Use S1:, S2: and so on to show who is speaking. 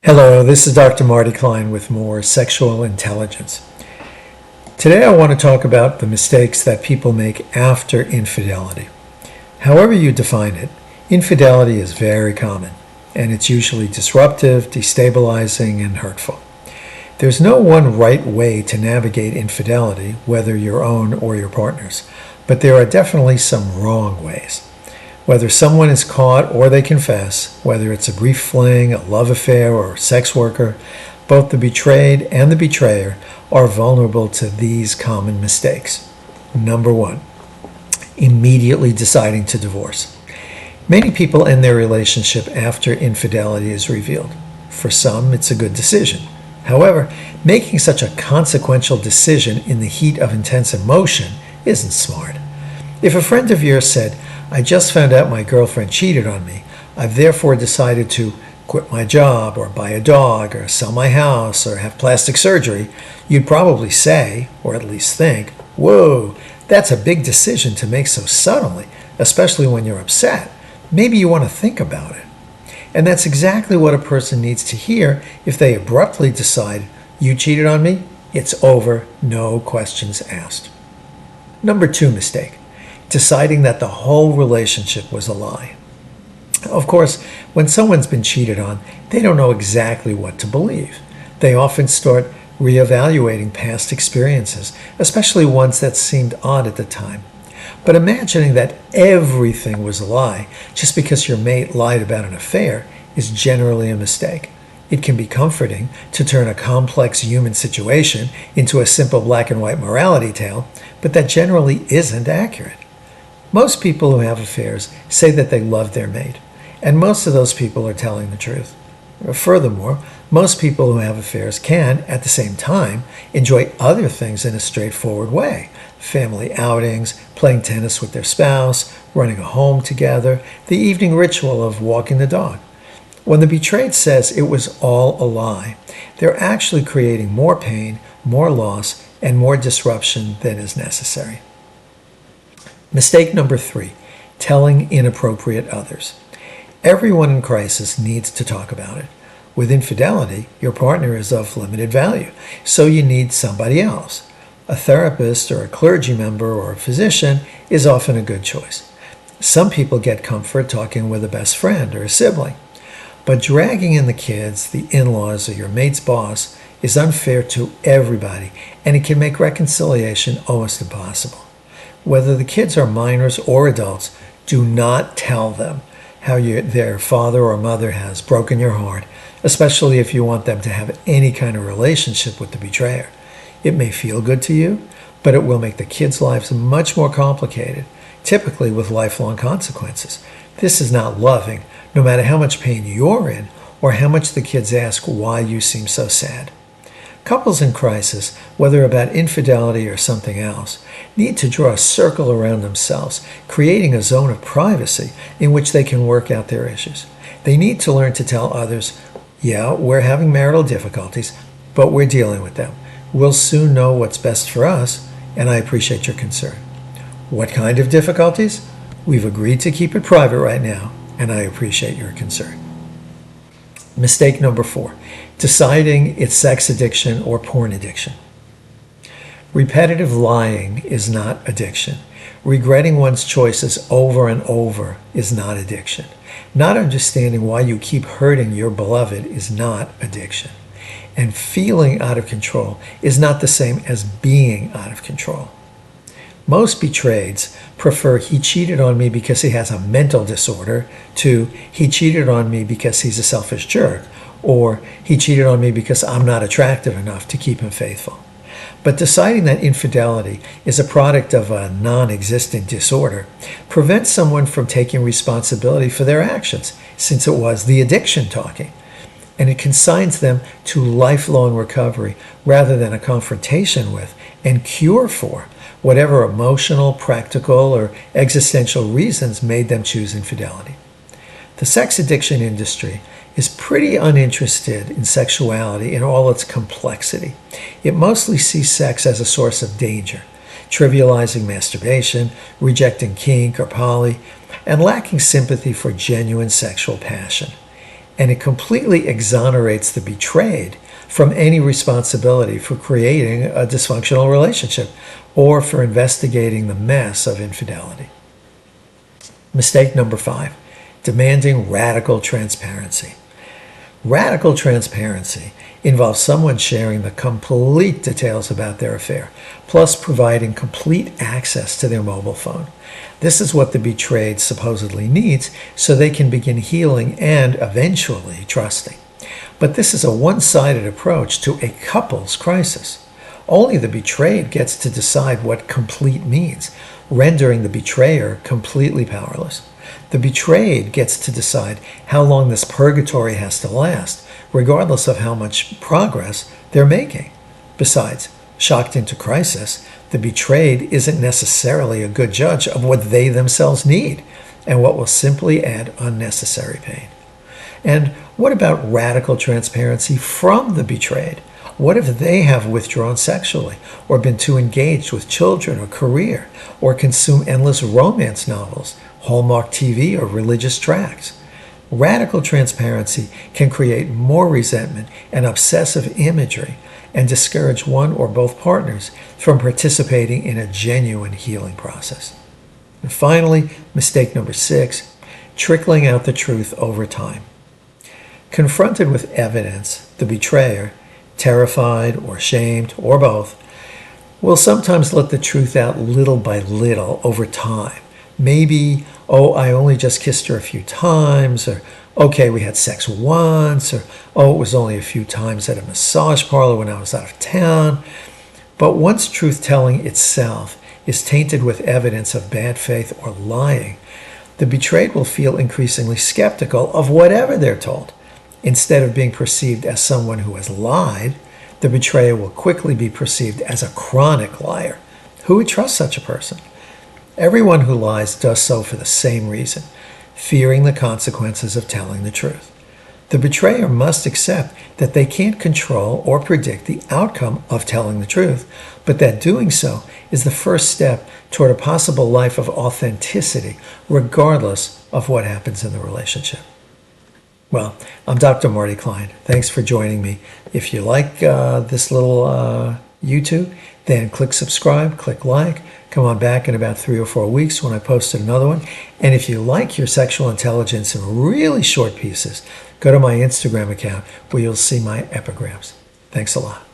S1: Hello, this is Dr. Marty Klein with more Sexual Intelligence. Today I want to talk about the mistakes that people make after infidelity. However you define it, infidelity is very common, and it's usually disruptive, destabilizing, and hurtful. There's no one right way to navigate infidelity, whether your own or your partner's, but there are definitely some wrong ways. Whether someone is caught or they confess, whether it's a brief fling, a love affair, or a sex worker, both the betrayed and the betrayer are vulnerable to these common mistakes. Number one, immediately deciding to divorce. Many people end their relationship after infidelity is revealed. For some, it's a good decision. However, making such a consequential decision in the heat of intense emotion isn't smart. If a friend of yours said, "I just found out my girlfriend cheated on me. I've therefore decided to quit my job or buy a dog or sell my house or have plastic surgery," you'd probably say, or at least think, "Whoa, that's a big decision to make so suddenly, especially when you're upset. Maybe you want to think about it." And that's exactly what a person needs to hear if they abruptly decide, "You cheated on me? It's over, no questions asked." Number two mistake, deciding that the whole relationship was a lie. Of course, when someone's been cheated on, they don't know exactly what to believe. They often start reevaluating past experiences, especially ones that seemed odd at the time. But imagining that everything was a lie just because your mate lied about an affair is generally a mistake. It can be comforting to turn a complex human situation into a simple black and white morality tale, but that generally isn't accurate. Most people who have affairs say that they love their mate, and most of those people are telling the truth. Furthermore, most people who have affairs can, at the same time, enjoy other things in a straightforward way. Family outings, playing tennis with their spouse, running a home together, the evening ritual of walking the dog. When the betrayed says it was all a lie, they're actually creating more pain, more loss, and more disruption than is necessary. Mistake number three, telling inappropriate others. Everyone in crisis needs to talk about it. With infidelity, your partner is of limited value, so you need somebody else. A therapist or a clergy member or a physician is often a good choice. Some people get comfort talking with a best friend or a sibling. But dragging in the kids, the in-laws, or your mate's boss is unfair to everybody, and it can make reconciliation almost impossible. Whether the kids are minors or adults, do not tell them how their father or mother has broken your heart, especially if you want them to have any kind of relationship with the betrayer. It may feel good to you, but it will make the kids' lives much more complicated, typically with lifelong consequences. This is not loving, no matter how much pain you're in or how much the kids ask why you seem so sad. Couples in crisis, whether about infidelity or something else, need to draw a circle around themselves, creating a zone of privacy in which they can work out their issues. They need to learn to tell others, "Yeah, we're having marital difficulties, but we're dealing with them. We'll soon know what's best for us, and I appreciate your concern." What kind of difficulties? We've agreed to keep it private right now, and I appreciate your concern. Mistake number four, deciding it's sex addiction or porn addiction. Repetitive lying is not addiction. Regretting one's choices over and over is not addiction. Not understanding why you keep hurting your beloved is not addiction. And feeling out of control is not the same as being out of control. Most betrayeds prefer "he cheated on me because he has a mental disorder" to "he cheated on me because he's a selfish jerk," or "he cheated on me because I'm not attractive enough to keep him faithful." But deciding that infidelity is a product of a non-existent disorder prevents someone from taking responsibility for their actions, since it was the addiction talking. And it consigns them to lifelong recovery rather than a confrontation with and cure for whatever emotional, practical, or existential reasons made them choose infidelity. The sex addiction industry is pretty uninterested in sexuality in all its complexity. It mostly sees sex as a source of danger, trivializing masturbation, rejecting kink or poly, and lacking sympathy for genuine sexual passion. and it completely exonerates the betrayed from any responsibility for creating a dysfunctional relationship or for investigating the mess of infidelity. Mistake number 5, demanding radical transparency. Radical transparency involves someone sharing the complete details about their affair, plus providing complete access to their mobile phone. This is what the betrayed supposedly needs so they can begin healing and eventually trusting. But this is a one-sided approach to a couple's crisis. Only the betrayed gets to decide what complete means, rendering the betrayer completely powerless. The betrayed gets to decide how long this purgatory has to last, regardless of how much progress they're making. Besides, shocked into crisis, the betrayed isn't necessarily a good judge of what they themselves need and what will simply add unnecessary pain. And what about radical transparency from the betrayed? What if they have withdrawn sexually, or been too engaged with children or career, or consume endless romance novels, Hallmark TV, or religious tracts? Radical transparency can create more resentment and obsessive imagery and discourage one or both partners from participating in a genuine healing process. And finally, mistake number 6, trickling out the truth over time. Confronted with evidence, the betrayer, terrified or ashamed or both, will sometimes let the truth out little by little over time. Maybe, oh, I only just kissed her a few times, or okay, we had sex once, or oh, it was only a few times at a massage parlor when I was out of town. But once truth-telling itself is tainted with evidence of bad faith or lying, the betrayed will feel increasingly skeptical of whatever they're told. Instead of being perceived as someone who has lied, the betrayer will quickly be perceived as a chronic liar. Who would trust such a person? Everyone who lies does so for the same reason, fearing the consequences of telling the truth. The betrayer must accept that they can't control or predict the outcome of telling the truth, but that doing so is the first step toward a possible life of authenticity, regardless of what happens in the relationship. Well, I'm Dr. Marty Klein. Thanks for joining me. If you like this little YouTube, then click subscribe, click like. Come on back in about 3 or 4 weeks when I posted another one. And if you like your sexual intelligence in really short pieces, go to my Instagram account where you'll see my epigrams. Thanks a lot.